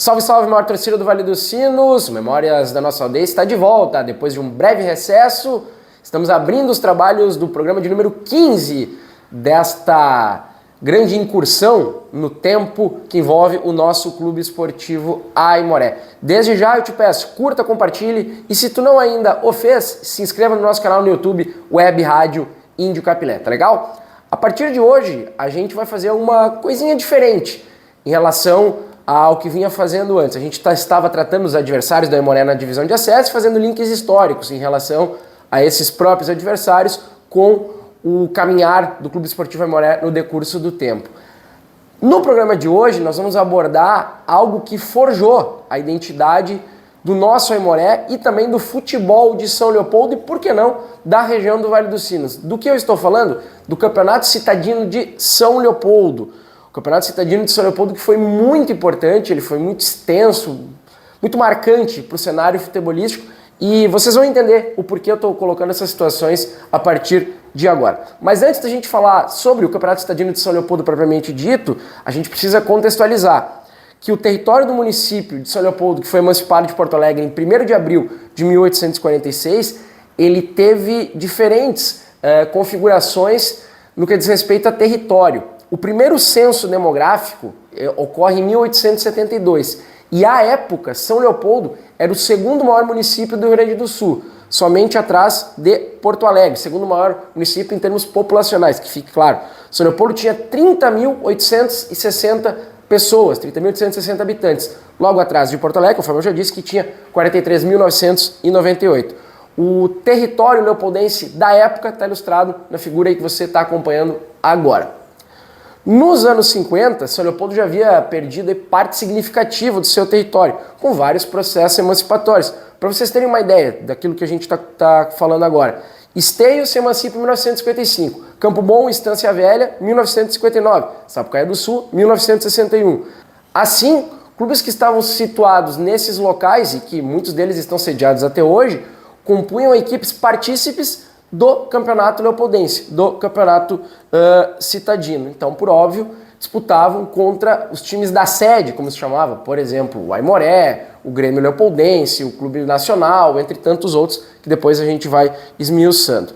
Salve, salve, maior torcida do Vale dos Sinos, Memórias da Nossa Aldeia está de volta. Depois de um breve recesso, estamos abrindo os trabalhos do programa de número 15 desta grande incursão no tempo que envolve o nosso clube esportivo Aimoré. Desde já eu te peço, curta, compartilhe e se tu não ainda o fez, se inscreva no nosso canal no YouTube, Web Rádio Índio Capilé, tá legal? A partir de hoje, a gente vai fazer uma coisinha diferente em relação ao que vinha fazendo antes. A gente estava tratando os adversários da Aimoré na divisão de acesso, fazendo links históricos em relação a esses próprios adversários com o caminhar do Clube Esportivo Aimoré no decurso do tempo. No programa de hoje, nós vamos abordar algo que forjou a identidade do nosso Aimoré e também do futebol de São Leopoldo e, por que não, da região do Vale dos Sinos. Do que eu estou falando? Do Campeonato Citadino de São Leopoldo. O Campeonato Citadino de São Leopoldo, que foi muito importante, ele foi muito extenso, muito marcante para o cenário futebolístico e vocês vão entender o porquê eu estou colocando essas situações a partir de agora. Mas antes da gente falar sobre o Campeonato Citadino de São Leopoldo propriamente dito, a gente precisa contextualizar que o território do município de São Leopoldo, que foi emancipado de Porto Alegre em 1º de abril de 1846, ele teve diferentes configurações no que diz respeito a território. O primeiro censo demográfico ocorre em 1872 e, à época, São Leopoldo era o segundo maior município do Rio Grande do Sul, somente atrás de Porto Alegre, segundo maior município em termos populacionais, que fique claro. São Leopoldo tinha 30.860 pessoas, 30.860 habitantes. Logo atrás de Porto Alegre, conforme eu já disse, que tinha 43.998. O território leopoldense da época está ilustrado na figura aí que você está acompanhando agora. Nos anos 50, São Leopoldo já havia perdido parte significativa do seu território, com vários processos emancipatórios. Para vocês terem uma ideia daquilo que a gente está falando agora, Esteio se emancipa em 1955, Campo Bom, Estância Velha, 1959, Sapucaia do Sul, 1961. Assim, clubes que estavam situados nesses locais, e que muitos deles estão sediados até hoje, compunham equipes partícipes do campeonato leopoldense, do campeonato citadino. Então, por óbvio, disputavam contra os times da sede, como se chamava, por exemplo, o Aimoré, o Grêmio Leopoldense, o Clube Nacional, entre tantos outros, que depois a gente vai esmiuçando.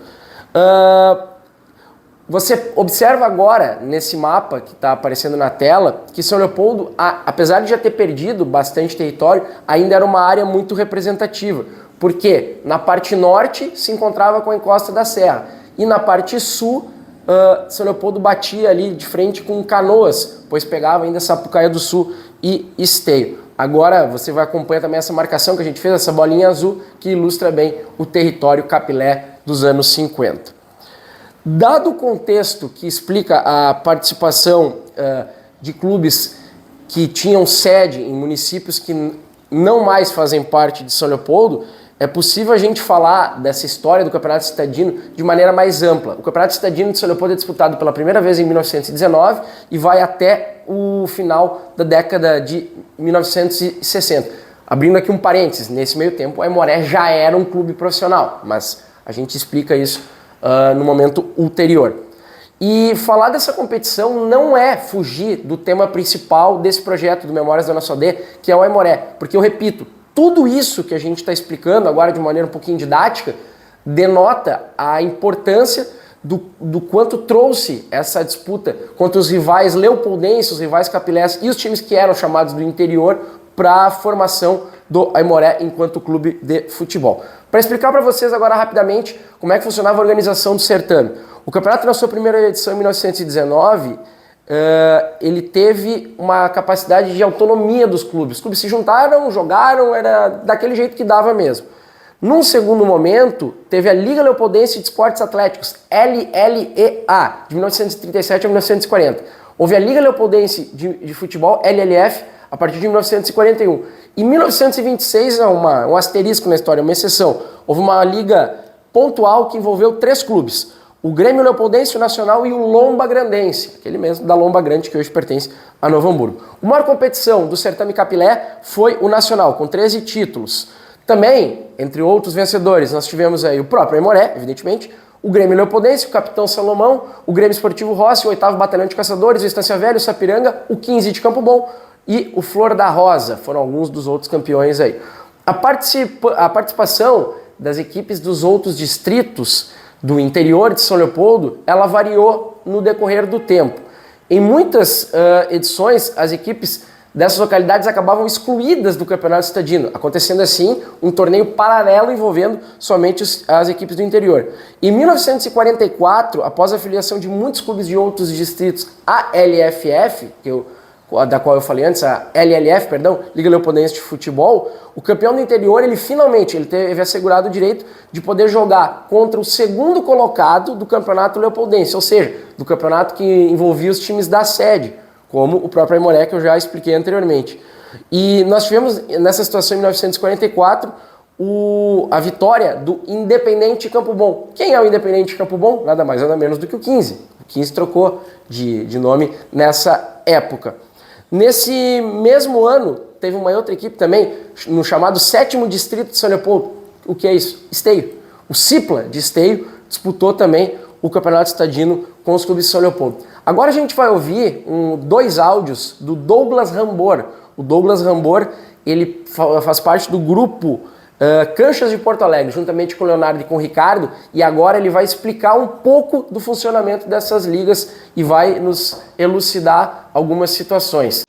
Você observa agora, nesse mapa que está aparecendo na tela, que São Leopoldo, apesar de já ter perdido bastante território, ainda era uma área muito representativa. Porque na parte norte se encontrava com a encosta da serra e na parte sul São Leopoldo batia ali de frente com Canoas, pois pegava ainda Sapucaia do Sul e Esteio. Agora você vai acompanhar também essa marcação que a gente fez, essa bolinha azul, que ilustra bem o território capilé dos anos 50. Dado o contexto que explica a participação de clubes que tinham sede em municípios que não mais fazem parte de São Leopoldo, é possível a gente falar dessa história do Campeonato Citadino de maneira mais ampla. O Campeonato Citadino de São Leopoldo é disputado pela primeira vez em 1919 e vai até o final da década de 1960. Abrindo aqui um parênteses, nesse meio tempo, a Aimoré já era um clube profissional, mas a gente explica isso no momento ulterior. E falar dessa competição não é fugir do tema principal desse projeto do Memórias da Nossa Aldeia, que é o Aimoré, porque eu repito, tudo isso que a gente está explicando agora de maneira um pouquinho didática denota a importância do quanto trouxe essa disputa contra os rivais leopoldenses, os rivais capilés e os times que eram chamados do interior para a formação do Aimoré enquanto clube de futebol. Para explicar para vocês agora rapidamente como é que funcionava a organização do certame. O campeonato na sua primeira edição em 1919, ele teve uma capacidade de autonomia dos clubes. Os clubes se juntaram, jogaram, era daquele jeito que dava mesmo. Num segundo momento, teve a Liga Leopoldense de Esportes Atléticos, LLEA, de 1937 a 1940. Houve a Liga Leopoldense de Futebol, LLF, a partir de 1941. Em 1926, um asterisco na história, uma exceção, houve uma liga pontual que envolveu 3 clubes. O Grêmio Leopoldense, o Nacional e o Lomba Grandense, aquele mesmo da Lomba Grande que hoje pertence a Novo Hamburgo. A maior competição do certame capilé foi o Nacional, com 13 títulos. Também, entre outros vencedores, nós tivemos aí o próprio Aimoré, evidentemente, o Grêmio Leopoldense, o Capitão Salomão, o Grêmio Esportivo Rossi, o 8º Batalhão de Caçadores, o Estância Velha, o Sapiranga, o 15 de Campo Bom e o Flor da Rosa, foram alguns dos outros campeões aí. A participação das equipes dos outros distritos do interior de São Leopoldo, ela variou no decorrer do tempo. Em muitas edições, as equipes dessas localidades acabavam excluídas do campeonato citadino, acontecendo assim um torneio paralelo envolvendo somente as equipes do interior. Em 1944, após a filiação de muitos clubes de outros distritos à LFF, da qual eu falei antes, a LLF, perdão, Liga Leopoldense de Futebol, o campeão do interior, ele finalmente teve assegurado o direito de poder jogar contra o segundo colocado do campeonato leopoldense, ou seja, do campeonato que envolvia os times da sede, como o próprio Aimoré, que eu já expliquei anteriormente. E nós tivemos, nessa situação, em 1944, a vitória do Independente Campo Bom. Quem é o Independente Campo Bom? Nada mais, nada menos do que o 15. O 15 trocou de nome nessa época. Nesse mesmo ano, teve uma outra equipe também, no chamado 7º Distrito de São Leopoldo. O que é isso? Esteio. O Cipla de Esteio disputou também o Campeonato Citadino com os clubes de São Leopoldo. Agora a gente vai ouvir dois áudios do Douglas Rambor. O Douglas Rambor, ele faz parte do grupo Canchas de Porto Alegre, juntamente com o Leonardo e com o Ricardo, e agora ele vai explicar um pouco do funcionamento dessas ligas e vai nos elucidar algumas situações.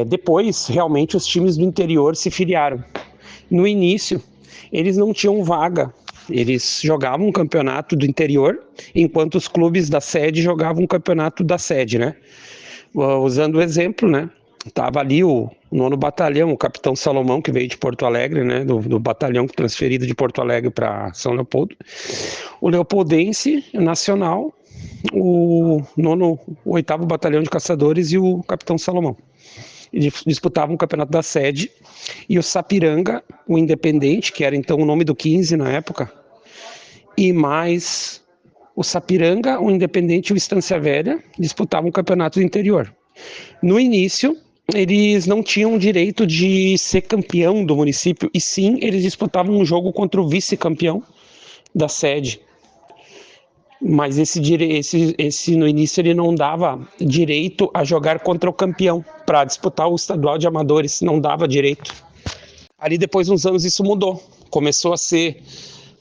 Depois, realmente, os times do interior se filiaram. No início, eles não tinham vaga. Eles jogavam um campeonato do interior, enquanto os clubes da sede jogavam um campeonato da sede, né? Usando o exemplo, né? Tava ali o 9º Batalhão, o Capitão Salomão, que veio de Porto Alegre, né? Do batalhão transferido de Porto Alegre para São Leopoldo. O Leopoldense Nacional, o 8º Batalhão de Caçadores e o Capitão Salomão. Eles disputavam o campeonato da sede, e o Sapiranga, o Independente, que era então o nome do 15 na época, e mais o Sapiranga, o Independente e o Estância Velha disputavam o campeonato do interior. No início, eles não tinham o direito de ser campeão do município, e sim, eles disputavam um jogo contra o vice-campeão da sede. Mas esse no início ele não dava direito a jogar contra o campeão para disputar o estadual de amadores, não dava direito. Ali depois de uns anos isso mudou, começou a ser,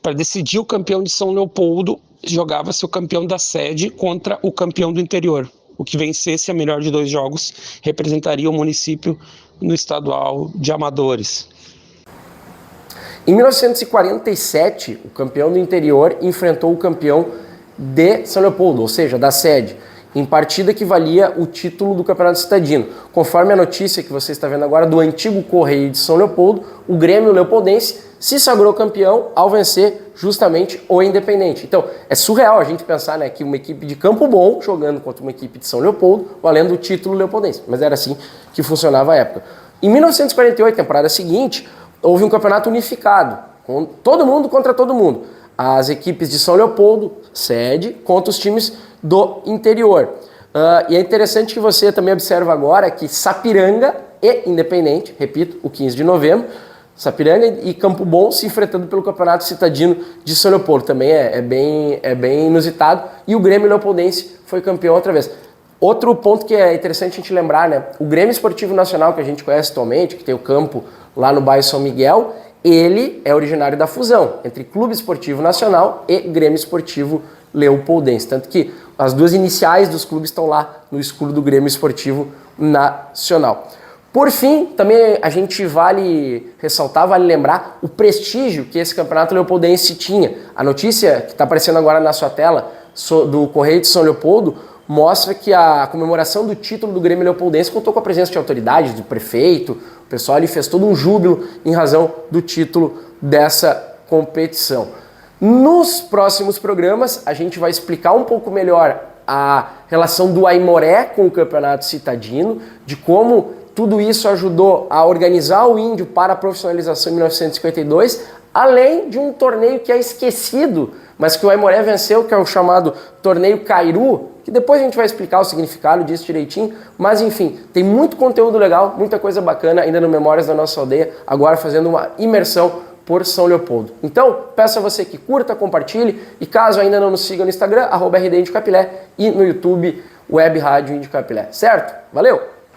para decidir o campeão de São Leopoldo, jogava-se o campeão da sede contra o campeão do interior. O que vencesse a melhor de 2 jogos representaria o município no estadual de amadores. Em 1947, o campeão do interior enfrentou o campeão de São Leopoldo, ou seja, da sede, em partida que valia o título do Campeonato Citadino. Conforme a notícia que você está vendo agora do antigo Correio de São Leopoldo, o Grêmio Leopoldense se sagrou campeão ao vencer justamente o Independente. Então, é surreal a gente pensar, né, que uma equipe de Campo Bom jogando contra uma equipe de São Leopoldo, valendo o título leopoldense, mas era assim que funcionava a época. Em 1948, temporada seguinte, houve um campeonato unificado, com todo mundo contra todo mundo. As equipes de São Leopoldo, sede, contra os times do interior. E é interessante que você também observa agora que Sapiranga e Independente, repito, o 15 de novembro, Sapiranga e Campo Bom se enfrentando pelo Campeonato Citadino de São Leopoldo. Também é bem inusitado. E o Grêmio Leopoldense foi campeão outra vez. Outro ponto que é interessante a gente lembrar, né? O Grêmio Esportivo Nacional, que a gente conhece atualmente, que tem o campo lá no bairro São Miguel, ele é originário da fusão entre Clube Esportivo Nacional e Grêmio Esportivo Leopoldense. Tanto que as duas iniciais dos clubes estão lá no escudo do Grêmio Esportivo Nacional. Por fim, também a gente vale ressaltar, vale lembrar o prestígio que esse campeonato leopoldense tinha. A notícia que está aparecendo agora na sua tela do Correio de São Leopoldo mostra que a comemoração do título do Grêmio Leopoldense contou com a presença de autoridades, do prefeito, o pessoal ali fez todo um júbilo em razão do título dessa competição. Nos próximos programas, a gente vai explicar um pouco melhor a relação do Aimoré com o Campeonato Citadino, de como tudo isso ajudou a organizar o Índio para a profissionalização em 1952, além de um torneio que é esquecido, mas que o Aimoré venceu, que é o chamado Torneio Cairu, que depois a gente vai explicar o significado disso direitinho, mas enfim, tem muito conteúdo legal, muita coisa bacana ainda no Memórias da Nossa Aldeia, agora fazendo uma imersão por São Leopoldo. Então, peço a você que curta, compartilhe, e caso ainda não nos siga no Instagram, @RD Índio Capilé, e no YouTube, Web Rádio Índio Capilé, certo? Valeu!